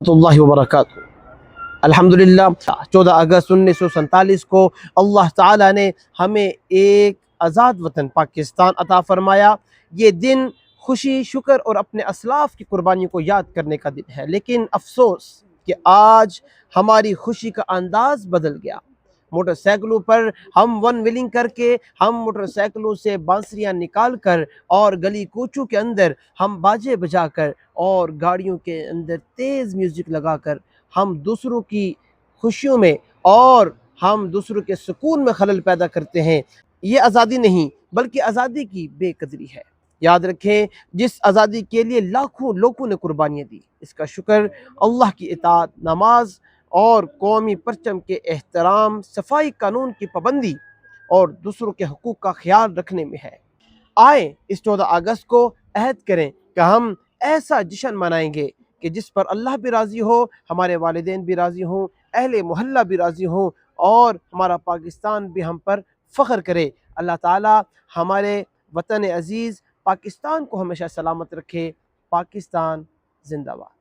اللہ وبرکاتہ۔ الحمدللہ 14 اگست 1947 کو اللہ تعالیٰ نے ہمیں ایک آزاد وطن پاکستان عطا فرمایا۔ یہ دن خوشی، شکر اور اپنے اسلاف کی قربانی کو یاد کرنے کا دن ہے، لیکن افسوس کہ آج ہماری خوشی کا انداز بدل گیا۔ موٹر سائیکلوں پر ہم ون ویلنگ کر کے، ہم موٹر سائیکلوں سے بانسریاں نکال کر اور گلی کوچوں کے اندر ہم باجے بجا کر اور گاڑیوں کے اندر تیز میوزک لگا کر ہم دوسروں کی خوشیوں میں اور ہم دوسروں کے سکون میں خلل پیدا کرتے ہیں۔ یہ آزادی نہیں بلکہ آزادی کی بے قدری ہے۔ یاد رکھیں، جس آزادی کے لیے لاکھوں لوگوں نے قربانیاں دی، اس کا شکر اللہ کی اطاعت، نماز اور قومی پرچم کے احترام، صفائی قانون کی پابندی اور دوسروں کے حقوق کا خیال رکھنے میں ہے۔ آئیں اس 14 اگست کو عہد کریں کہ ہم ایسا جشن منائیں گے کہ جس پر اللہ بھی راضی ہو، ہمارے والدین بھی راضی ہوں، اہل محلہ بھی راضی ہوں اور ہمارا پاکستان بھی ہم پر فخر کرے۔ اللہ تعالی ہمارے وطن عزیز پاکستان کو ہمیشہ سلامت رکھے۔ پاکستان زندہ باد۔